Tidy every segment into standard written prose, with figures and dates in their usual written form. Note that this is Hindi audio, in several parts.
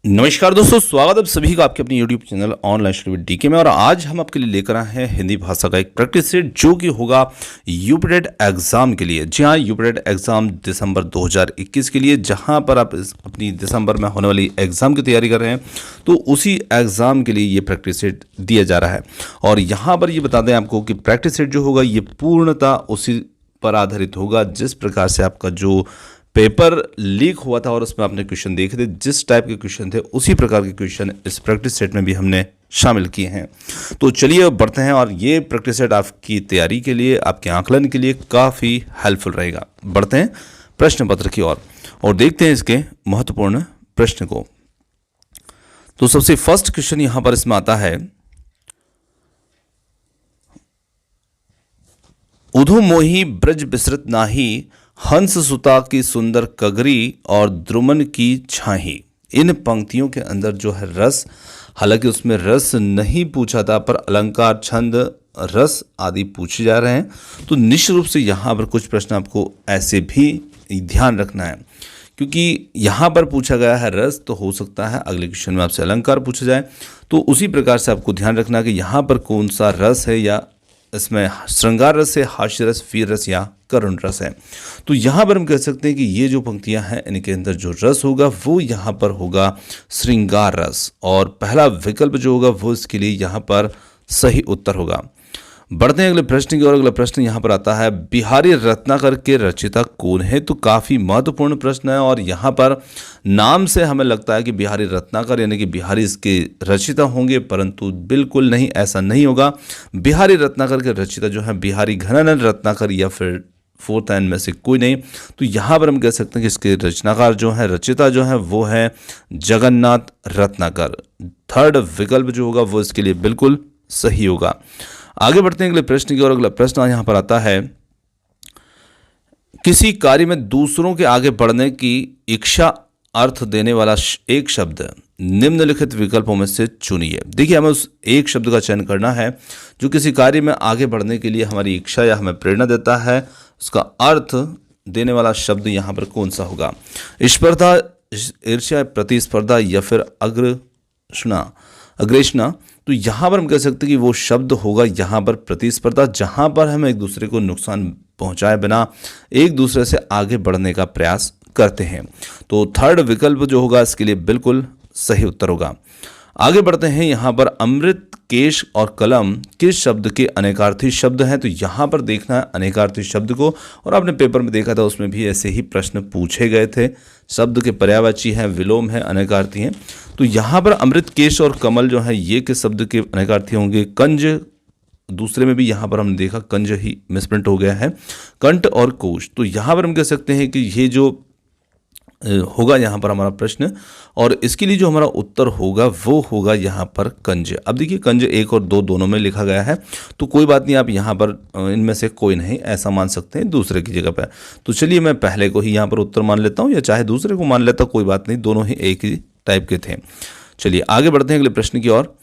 नमस्कार दोस्तों, स्वागत है आप सभी का आपके अपने YouTube channel online study with DK में। और आज हम आपके लिए लेकर आए हैं हिंदी भाषा का एक प्रैक्टिस सेट जो कि होगा यूपीटेट एग्जाम के लिए। जी हाँ, यूपीटेट एग्जाम दिसंबर 2021 के लिए, जहां पर आप अपनी दिसंबर में होने वाली एग्जाम की तैयारी कर रहे हैं, तो उसी एग्जाम के लिए ये प्रैक्टिस सेट दिया जा रहा है। और यहाँ पर ये बता दें आपको कि प्रैक्टिस सेट जो होगा ये पूर्णतः उसी पर आधारित होगा जिस प्रकार से आपका जो पेपर लीक हुआ था और उसमें आपने क्वेश्चन देखे थे, जिस टाइप के क्वेश्चन थे उसी प्रकार के क्वेश्चन इस प्रैक्टिस सेट में भी हमने शामिल किए हैं। तो चलिए अब बढ़ते हैं, और ये प्रैक्टिस सेट आपकी तैयारी के लिए, आपके आकलन के लिए काफ़ी हेल्पफुल रहेगा। बढ़ते हैं प्रश्न पत्र की ओर और देखते हैं इसके महत्वपूर्ण प्रश्न को। तो सबसे फर्स्ट क्वेश्चन यहां पर इसमें आता है, उधु मोही ब्रज बिसरत नाही, हंस सुता की सुंदर कगरी और द्रुमन की छाही। इन पंक्तियों के अंदर जो है रस, हालांकि उसमें रस नहीं पूछा था, पर अलंकार, छंद, रस आदि पूछे जा रहे हैं। तो निश्चित रूप से यहाँ पर कुछ प्रश्न आपको ऐसे भी ध्यान रखना है, क्योंकि यहाँ पर पूछा गया है रस, तो हो सकता है अगले क्वेश्चन में आपसे अलंकार पूछा जाए। तो उसी प्रकार से आपको ध्यान रखना कि यहाँ पर कौन सा रस है, या इसमें श्रृंगार रस है, हास्य रस, वीर रस या करुण रस है। तो यहाँ पर हम कह सकते हैं कि ये जो पंक्तियां हैं इनके अंदर जो रस होगा वो यहाँ पर होगा श्रृंगार रस, और पहला विकल्प जो होगा वो इसके लिए यहाँ पर सही उत्तर होगा। बढ़ते हैं अगले प्रश्न की ओर। अगला प्रश्न यहाँ पर आता है, बिहारी रत्नाकर के रचयिता कौन है? तो काफ़ी महत्वपूर्ण प्रश्न है, और यहाँ पर नाम से हमें लगता है कि बिहारी रत्नाकर यानी कि बिहारी इसके रचयिता होंगे, परंतु बिल्कुल नहीं, ऐसा नहीं होगा। बिहारी रत्नाकर के रचयिता जो है बिहारी घनानंद रत्नाकर या फिर फोर्थ एंड में से कोई नहीं। तो यहाँ पर हम कह सकते हैं कि इसके रचनाकार जो है, रचयिता जो है वो है जगन्नाथ रत्नाकर। थर्ड विकल्प जो होगा वो इसके लिए बिल्कुल सही होगा। आगे बढ़ते हैं अगले प्रश्न की ओर। अगला प्रश्न यहाँ पर आता है, किसी कार्य में दूसरों के आगे बढ़ने की इच्छा अर्थ देने वाला एक शब्द निम्नलिखित विकल्पों में से चुनिए। देखिए, हमें उस एक शब्द का चयन करना है जो किसी कार्य में आगे बढ़ने के लिए हमारी इच्छा या हमें प्रेरणा देता है। उसका अर्थ देने वाला शब्द यहाँ पर कौन सा होगा? स्पर्धा, ईर्ष्या, प्रतिस्पर्धा या फिर अग्रेषणा। तो यहाँ पर हम कह सकते हैं कि वो शब्द होगा यहाँ पर प्रतिस्पर्धा, जहाँ पर हम एक दूसरे को नुकसान पहुँचाए बिना एक दूसरे से आगे बढ़ने का प्रयास करते हैं। तो थर्ड विकल्प जो होगा इसके लिए बिल्कुल सही उत्तर होगा। आगे बढ़ते हैं, यहाँ पर अमृत, केश और कलम किस शब्द के अनेकार्थी शब्द हैं? तो यहाँ पर देखना है अनेकार्थी शब्द को, और आपने पेपर में देखा था उसमें भी ऐसे ही प्रश्न पूछे गए थे। शब्द के पर्यायवाची हैं, विलोम है, अनेकार्थी हैं। तो यहाँ पर अमृत, केश और कमल जो है ये किस शब्द के अनेकार्थी होंगे? कंज, दूसरे में भी यहाँ पर हमने देखा कंज ही मिसप्रिंट हो गया है, कंठ और कोश। तो यहाँ पर हम कह सकते हैं कि ये जो होगा यहाँ पर हमारा प्रश्न, और इसके लिए जो हमारा उत्तर होगा वो होगा यहाँ पर कंज। अब देखिए, कंज 1 और 2 दोनों में लिखा गया है, तो कोई बात नहीं, आप यहाँ पर इनमें से कोई नहीं ऐसा मान सकते हैं दूसरे की जगह पर। तो चलिए मैं पहले को ही यहाँ पर उत्तर मान लेता हूँ, या चाहे दूसरे को मान लेता, कोई बात नहीं, दोनों ही एक ही टाइप के थे। चलिए आगे बढ़ते हैं अगले प्रश्न की ओर।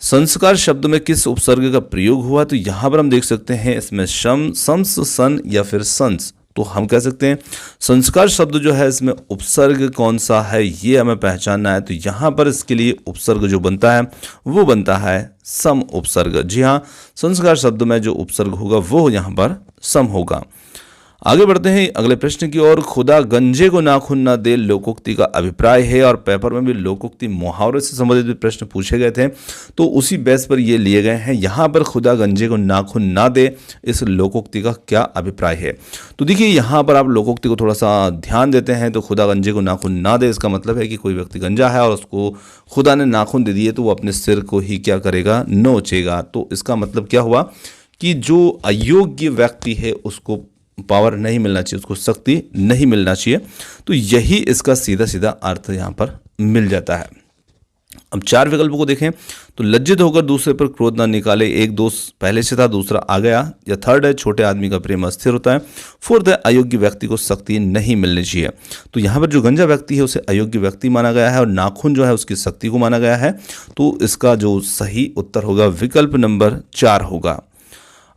संस्कार शब्द में किस उपसर्ग का प्रयोग हुआ? तो यहाँ पर हम देख सकते हैं इसमें शम्स, सन या फिर संस। तो हम कह सकते हैं संस्कार शब्द जो है इसमें उपसर्ग कौन सा है ये हमें पहचानना है। तो यहाँ पर इसके लिए उपसर्ग जो बनता है वो बनता है सम उपसर्ग। जी हाँ, संस्कार शब्द में जो उपसर्ग होगा वो यहाँ पर सम होगा। आगे बढ़ते हैं अगले प्रश्न की ओर। खुदा गंजे को नाखून ना दे लोकोक्ति का अभिप्राय है, और पेपर में भी लोकोक्ति मुहावरे से संबंधित भी प्रश्न पूछे गए थे, तो उसी बेस पर ये लिए गए हैं। यहाँ पर खुदा गंजे को नाखून ना दे, इस लोकोक्ति का क्या अभिप्राय है? तो देखिए, यहाँ पर आप लोकोक्ति को थोड़ा सा ध्यान देते हैं, तो खुदा गंजे को नाखून ना दे, इसका मतलब है कि कोई व्यक्ति गंजा है और उसको खुदा ने नाखून दे दिए, तो वो अपने सिर को ही क्या करेगा? नोचेगा। तो इसका मतलब क्या हुआ कि जो अयोग्य व्यक्ति है उसको पावर नहीं मिलना चाहिए, उसको शक्ति नहीं मिलना चाहिए। तो यही इसका सीधा सीधा अर्थ यहाँ पर मिल जाता है। अब 4 विकल्पों को देखें, तो लज्जित होकर दूसरे पर क्रोध ना निकाले, एक दोस्त पहले से था दूसरा आ गया, या थर्ड है छोटे आदमी का प्रेम अस्थिर होता है, फोर्थ है अयोग्य व्यक्ति को शक्ति नहीं मिलनी चाहिए। तो यहाँ पर जो गंजा व्यक्ति है उसे अयोग्य व्यक्ति माना गया है, और नाखून जो है उसकी शक्ति को माना गया है। तो इसका जो सही उत्तर होगा विकल्प नंबर 4 होगा।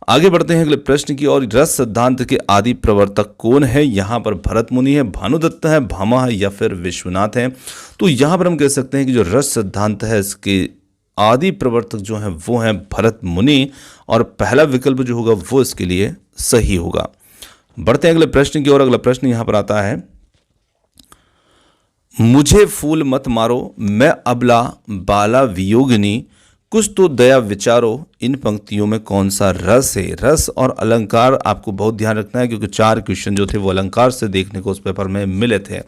आगे बढ़ते हैं अगले प्रश्न की ओर। रस सिद्धांत के आदि प्रवर्तक कौन है? यहाँ पर भरत मुनि है, भानुदत्त है, भामा है या फिर विश्वनाथ है। तो यहाँ पर हम कह सकते हैं कि जो रस सिद्धांत है इसके आदि प्रवर्तक जो हैं वो हैं भरत मुनि, और पहला विकल्प जो होगा वो इसके लिए सही होगा। बढ़ते हैं अगले प्रश्न की ओर। अगला प्रश्न यहाँ पर आता है, मुझे फूल मत मारो, मैं अबला बाला वियोगिनी, कुछ तो दया विचारो, इन पंक्तियों में कौन सा रस है? रस और अलंकार आपको बहुत ध्यान रखना है, क्योंकि 4 क्वेश्चन जो थे वो अलंकार से देखने को उस पेपर में मिले थे।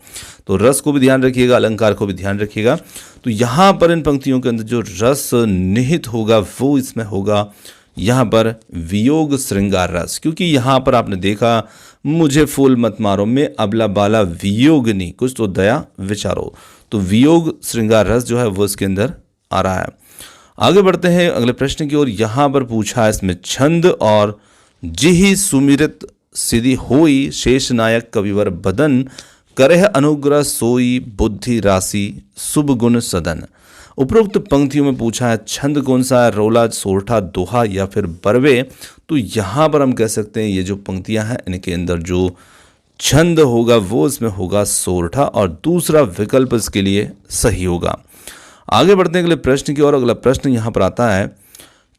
तो रस को भी ध्यान रखिएगा, अलंकार को भी ध्यान रखिएगा। तो यहाँ पर इन पंक्तियों के अंदर जो रस निहित होगा वो इसमें होगा यहाँ पर वियोग श्रृंगार रस, क्योंकि यहाँ पर आपने देखा मुझे फूल मत मारो, मैं अबला बाला वियोगिनी, कुछ तो दया विचारो, तो वियोग श्रृंगार रस जो है वो इसके अंदर आ रहा है। आगे बढ़ते हैं अगले प्रश्न की ओर। यहाँ पर पूछा है इसमें, छंद और जिहि सुमिरत सिद्धि होई, शेष नायक कविवर बदन, करह अनुग्रह सोई, बुद्धि राशि शुभ गुण सदन। उपरोक्त पंक्तियों में पूछा है छंद कौन सा है? रोला, सोरठा, दोहा या फिर बरवे। तो यहाँ पर हम कह सकते हैं ये जो पंक्तियाँ हैं इनके अंदर जो छंद होगा वो इसमें होगा सोरठा, और दूसरा विकल्प इसके लिए सही होगा। आगे बढ़ते हैं अगले प्रश्न की ओर। अगला प्रश्न यहाँ पर आता है,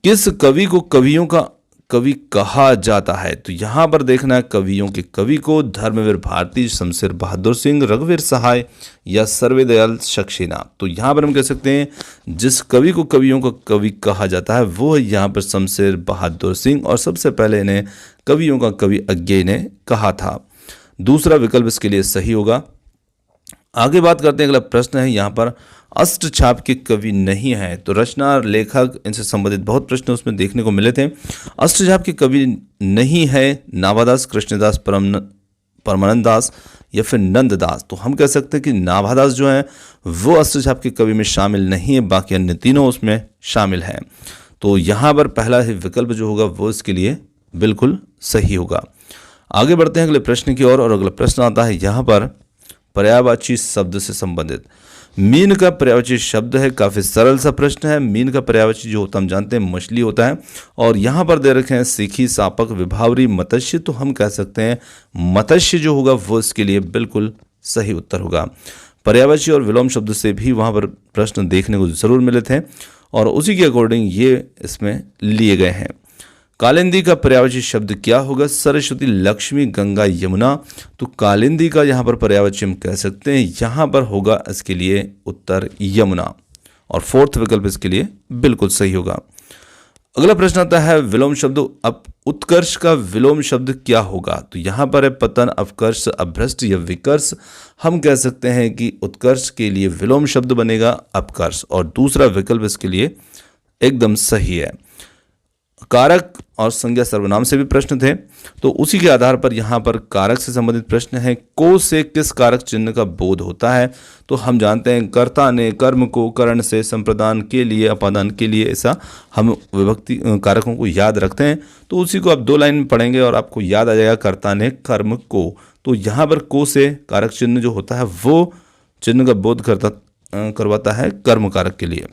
किस कवि को कवियों का कवि कहा जाता है? तो यहाँ पर देखना है कवियों के कवि को धर्मवीर भारती, शमशेर बहादुर सिंह, रघुवीर सहाय या सर्वदयाल सक्सेना। तो यहाँ पर हम कह सकते हैं जिस कवि को कवियों का कवि कहा जाता है वो है यहाँ पर शमशेर बहादुर सिंह, और सबसे पहले इन्हें कवियों का कवि अज्ञेय ने कहा था। दूसरा विकल्प इसके लिए सही होगा। आगे बात करते हैं, अगला प्रश्न है यहाँ पर, अष्टछाप के कवि नहीं है। तो रचना, लेखक, इनसे संबंधित बहुत प्रश्न उसमें देखने को मिले थे। अष्टछाप के कवि नहीं है नाभादास, कृष्णदास, परमानंद दास या फिर नंददास। तो हम कह सकते हैं कि नाभादास जो है वो अष्टछाप के कवि में शामिल नहीं है, बाकी अन्य तीनों उसमें शामिल हैं। तो यहाँ पर पहला ही विकल्प जो होगा वो इसके लिए बिल्कुल सही होगा। आगे बढ़ते हैं अगले प्रश्न की ओर, और अगला प्रश्न आता है यहाँ पर पर्यायवाची शब्द से संबंधित। मीन का पर्यायवाची शब्द है, काफ़ी सरल सा प्रश्न है। मीन का पर्यायवाची जो होता है हम जानते हैं मछली होता है, और यहाँ पर दे रखे हैं सीखी, सापक, विभावरी, मत्स्य। तो हम कह सकते हैं मत्स्य जो होगा वो इसके लिए बिल्कुल सही उत्तर होगा। पर्यायवाची और विलोम शब्द से भी वहाँ पर प्रश्न देखने को जरूर मिले थे, और उसी के अकॉर्डिंग ये इसमें लिए गए हैं। कालिंदी का पर्यायवाची शब्द क्या होगा? सरस्वती, लक्ष्मी, गंगा, यमुना। तो कालिंदी का यहाँ पर पर्यायवाची हम कह सकते हैं यहाँ पर होगा इसके लिए उत्तर यमुना, और फोर्थ विकल्प इसके लिए बिल्कुल सही होगा। अगला प्रश्न आता है विलोम शब्द। अब उत्कर्ष का विलोम शब्द क्या होगा? तो यहाँ पर है पतन, अपकर्ष, अभ्रष्ट या विकर्ष। हम कह सकते हैं कि उत्कर्ष के लिए विलोम शब्द बनेगा अपकर्ष, और दूसरा विकल्प इसके लिए एकदम सही है। कारक और संज्ञा सर्वनाम से भी प्रश्न थे, तो उसी के आधार पर यहाँ पर कारक से संबंधित प्रश्न है। को से किस कारक चिन्ह का बोध होता है? तो हम जानते हैं कर्ता ने, कर्म को, करण से, संप्रदान के लिए, अपादान के लिए, ऐसा हम विभक्ति कारकों को याद रखते हैं। तो उसी को आप 2 लाइन में पढ़ेंगे और आपको याद आ जाएगा कर्ता ने, कर्म को। तो यहाँ पर को से कारक चिन्ह जो होता है वो चिन्ह का बोध करवाता है कर्म कारक के लिए,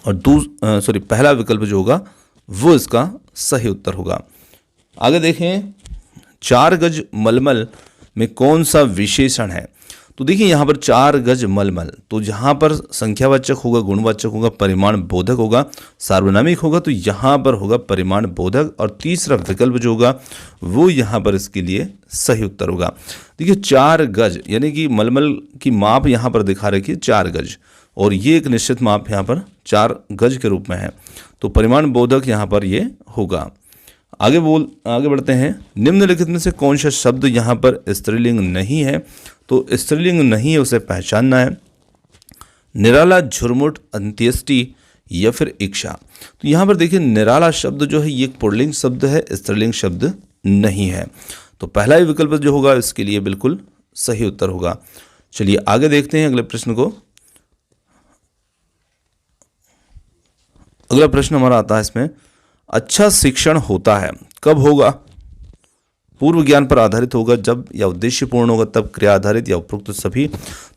और पहला विकल्प जो होगा वो इसका सही उत्तर होगा। आगे देखें, 4 गज मलमल में कौन सा विशेषण है? तो देखिए यहाँ पर 4 गज मलमल, तो यहाँ पर संख्यावाचक होगा, गुणवाचक होगा, परिमाण बोधक होगा, सार्वनामिक होगा। तो यहाँ पर होगा परिमाण बोधक, और तीसरा विकल्प जो होगा वो यहाँ पर इसके लिए सही उत्तर होगा। देखिए 4 गज यानी कि मलमल की माप यहाँ पर दिखा रखी है 4 गज, और ये एक निश्चित माप यहाँ पर 4 गज के रूप में है, तो परिमाण बोधक यहाँ पर ये होगा। आगे बढ़ते हैं। निम्नलिखित में से कौन सा शब्द यहाँ पर स्त्रीलिंग नहीं है? तो स्त्रीलिंग नहीं है उसे पहचानना है। निराला, झुरमुट, अंत्येष्टि या फिर इच्छा। तो यहाँ पर देखिए निराला शब्द जो है ये एक पुल्लिंग शब्द है, स्त्रीलिंग शब्द नहीं है। तो पहला ही विकल्प जो होगा इसके लिए बिल्कुल सही उत्तर होगा। चलिए आगे देखते हैं अगले प्रश्न को। अगला प्रश्न हमारा आता है इसमें, अच्छा शिक्षण होता है कब होगा? पूर्व ज्ञान पर आधारित होगा जब, या उद्देश्यपूर्ण होगा तब, क्रिया आधारित या उपरोक्त सभी।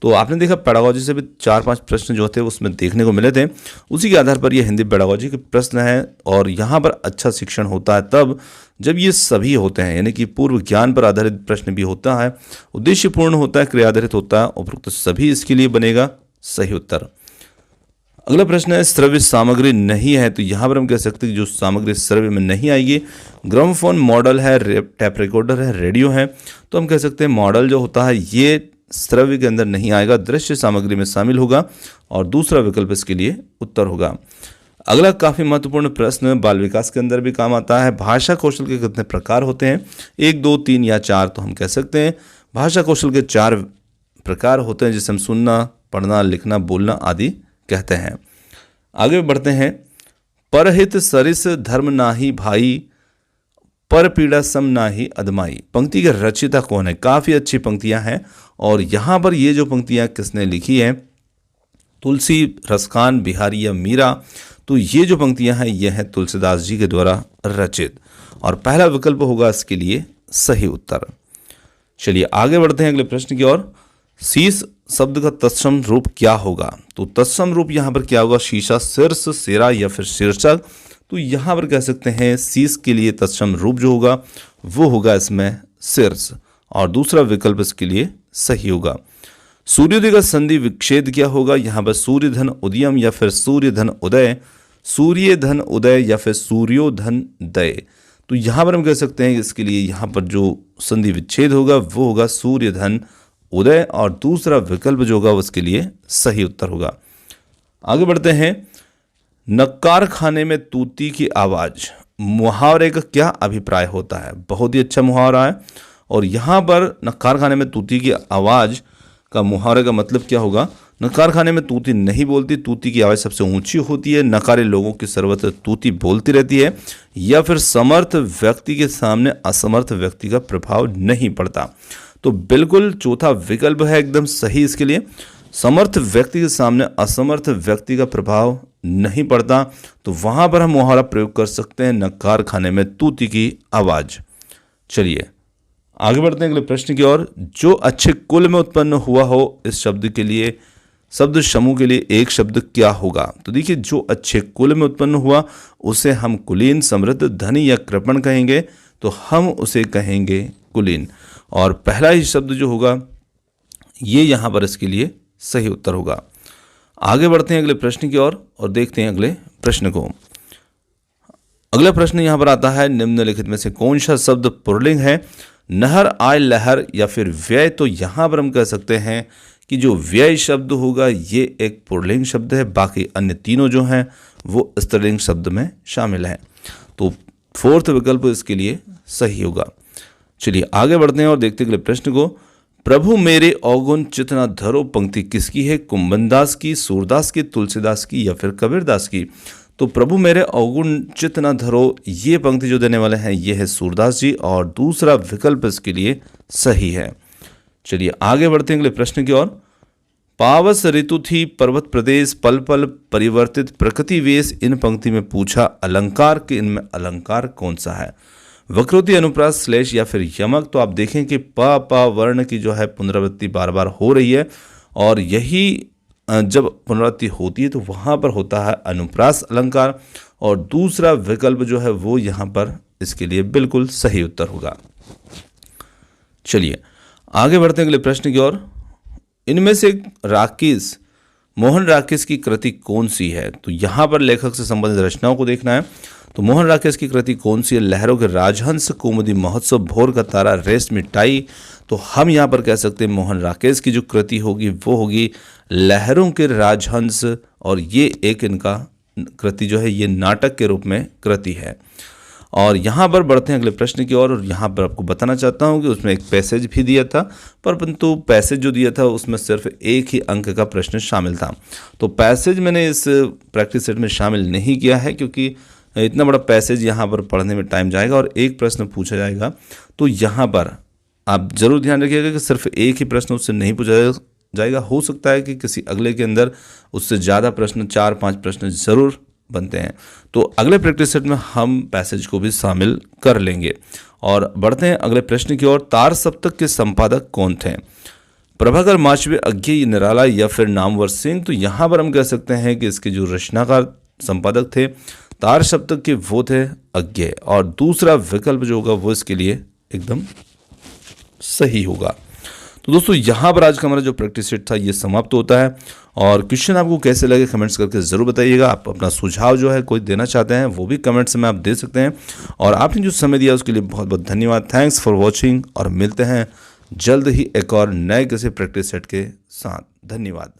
तो आपने देखा पेडागोजी से भी 4-5 प्रश्न जो थे उसमें देखने को मिले थे, उसी के आधार पर ये हिंदी पेडागोजी के प्रश्न है। और यहाँ पर अच्छा शिक्षण होता है तब जब ये सभी होते हैं, यानी कि पूर्व ज्ञान पर आधारित प्रश्न भी होता है, उद्देश्यपूर्ण होता है, क्रिया आधारित होता है, उपरोक्त सभी इसके लिए बनेगा सही उत्तर। अगला प्रश्न है श्रव्य सामग्री नहीं है, तो यहाँ पर हम कह सकते हैं कि जो सामग्री श्रव्य में नहीं आएगी, ग्रामोफोन, मॉडल है, टैप रिकॉर्डर है, रेडियो है, तो हम कह सकते हैं मॉडल जो होता है ये श्रव्य के अंदर नहीं आएगा, दृश्य सामग्री में शामिल होगा, और दूसरा विकल्प इसके लिए उत्तर होगा। अगला काफ़ी महत्वपूर्ण प्रश्न बाल विकास के अंदर भी काम आता है, भाषा कौशल के कितने प्रकार होते हैं, 1, 2, 3 या 4। तो हम कह सकते हैं भाषा कौशल के 4 प्रकार होते हैं, जिसे हम सुनना, पढ़ना, लिखना, बोलना आदि कहते हैं। आगे बढ़ते हैं। परहित सरिस धर्म नाही भाई, पर पीड़ा सम नाही अदमाई। पंक्ति के रचयिता कौन है? काफ़ी अच्छी पंक्तियां हैं, और यहाँ पर ये जो पंक्तियां किसने लिखी है, तुलसी, रसखान, बिहारी या मीरा। तो ये जो पंक्तियां हैं ये हैं तुलसीदास जी के द्वारा रचित, और पहला विकल्प होगा इसके लिए सही उत्तर। चलिए आगे बढ़ते हैं अगले प्रश्न की ओर। शीश शब्द का तत्सम रूप क्या होगा? तो तत्सम रूप यहाँ पर क्या होगा? शीशा, शीर्ष, सिरा या फिर शीर्षक। तो यहाँ पर कह सकते हैं शीश के लिए तत्सम रूप जो होगा वो होगा इसमें शीर्ष, और दूसरा विकल्प इसके लिए सही होगा। सूर्योदय का संधि विच्छेद क्या होगा? यहाँ पर सूर्यधन उदयम या फिर सूर्यधन उदय, सूर्यधन उदय या फिर सूर्योधन दय। तो यहाँ पर हम कह सकते हैं इसके लिए यहाँ पर जो संधि विच्छेद होगा वो होगा सूर्यधन उदय, और दूसरा विकल्प जो होगा उसके लिए सही उत्तर होगा। आगे बढ़ते हैं। नक्कार खाने में तूती की आवाज, मुहावरे का क्या अभिप्राय होता है? बहुत ही अच्छा मुहावरा है, और यहाँ पर नक्कार खाने में तूती की आवाज का मुहावरे का मतलब क्या होगा? नकार खाने में तूती नहीं बोलती, तूती की आवाज़ सबसे ऊंची होती है, नकारे लोगों की सर्वत्र तूती बोलती रहती है, या फिर समर्थ व्यक्ति के सामने असमर्थ व्यक्ति का प्रभाव नहीं पड़ता। तो बिल्कुल चौथा विकल्प है एकदम सही इसके लिए, समर्थ व्यक्ति के सामने असमर्थ व्यक्ति का प्रभाव नहीं पड़ता। तो वहां पर हम मुहावरा प्रयोग कर सकते हैं, नकार खाने में तूती की आवाज़। चलिए आगे बढ़ते हैं अगले प्रश्न की ओर। जो अच्छे कुल में उत्पन्न हुआ हो, इस शब्द के लिए, शब्द समूह के लिए एक शब्द क्या होगा? तो देखिए जो अच्छे कुल में उत्पन्न हुआ उसे हम कुलीन, समृद्ध, धनी या कृपण कहेंगे, तो हम उसे कहेंगे कुलीन, और पहला ही शब्द जो होगा ये यहाँ पर इसके लिए सही उत्तर होगा। आगे बढ़ते हैं अगले प्रश्न की ओर और देखते हैं अगले प्रश्न को। अगला प्रश्न यहाँ पर आता है, निम्नलिखित में से कौन सा शब्द पुल्लिंग है? नहर, आय, लहर या फिर व्यय। तो यहाँ पर हम कह सकते हैं कि जो व्यय शब्द होगा ये एक पुल्लिंग शब्द है, बाकी अन्य तीनों जो हैं वो स्त्रीलिंग शब्द में शामिल हैं। तो फोर्थ विकल्प इसके लिए सही होगा। चलिए आगे बढ़ते हैं और देखते हैं अगले प्रश्न को। प्रभु मेरे अवगुण चित न धरो पंक्ति किसकी है? कुंभनदास की, सूरदास की, तुलसीदास की या फिर कबीरदास की। तो प्रभु मेरे अवगुण चित न धरो, ये पंक्ति जो देने वाले हैं ये है सूरदास जी, और दूसरा विकल्प इसके लिए सही है। चलिए आगे बढ़ते हैं अगले प्रश्न की ओर। पावस ऋतु थी, पर्वत प्रदेश, पल पल परिवर्तित प्रकृति वेश। इन पंक्ति में पूछा अलंकार कि इनमें अलंकार कौन सा है? वक्रोक्ति, अनुप्रास, श्लेष या फिर यमक। तो आप देखें कि प वर्ण की जो है पुनरावृत्ति बार बार हो रही है, और यही जब पुनरावृत्ति होती है तो वहाँ पर होता है अनुप्रास अलंकार, और दूसरा विकल्प जो है वो यहाँ पर इसके लिए बिल्कुल सही उत्तर होगा। चलिए आगे बढ़ते हैं अगले प्रश्न की ओर। इनमें से राकेश, मोहन राकेश की कृति कौन सी है? तो यहाँ पर लेखक से संबंधित रचनाओं को देखना है। तो मोहन राकेश की कृति कौन सी है? लहरों के राजहंस, कुमुदी महोत्सव, भोर का तारा, रेस मिठाई। तो हम यहाँ पर कह सकते हैं मोहन राकेश की जो कृति होगी वो होगी लहरों के राजहंस, और ये एक इनका कृति जो है ये नाटक के रूप में कृति है। और यहाँ पर बढ़ते हैं अगले प्रश्न की ओर, और यहाँ पर आपको बताना चाहता हूँ कि उसमें एक पैसेज भी दिया था, परंतु पैसेज जो दिया था उसमें सिर्फ एक ही अंक का प्रश्न शामिल था। तो पैसेज मैंने इस प्रैक्टिस सेट में शामिल नहीं किया है, क्योंकि इतना बड़ा पैसेज यहाँ पर पढ़ने में टाइम जाएगा और एक प्रश्न पूछा जाएगा। तो यहाँ पर आप जरूर ध्यान रखिएगा कि सिर्फ एक ही प्रश्न उससे नहीं पूछा जाएगा। हो सकता है कि किसी अगले के अंदर उससे ज़्यादा प्रश्न, 4-5 प्रश्न ज़रूर बनते हैं। तो अगले प्रैक्टिस सेट में हम पैसेज को भी शामिल कर लेंगे। और बढ़ते हैं अगले प्रश्न की ओर। तार सप्तक के संपादक कौन थे? प्रभाकर, माचवे, अज्ञेय, निराला या फिर नामवर सिंह? तो यहाँ पर हम कह सकते हैं कि इसके जो रचनाकार संपादक थे तार सप्तक के वो थे अज्ञेय, और दूसरा विकल्प जो होगा वो इसके लिए एकदम सही होगा। तो दोस्तों यहाँ पर आज का हमारा जो प्रैक्टिस सेट था ये समाप्त होता है। और क्वेश्चन आपको कैसे लगे कमेंट्स करके ज़रूर बताइएगा। आप अपना सुझाव जो है कोई देना चाहते हैं वो भी कमेंट्स में आप दे सकते हैं। और आपने जो समय दिया उसके लिए बहुत बहुत धन्यवाद। थैंक्स फॉर वॉचिंग, और मिलते हैं जल्द ही एक और नए किसी प्रैक्टिस सेट के साथ। धन्यवाद।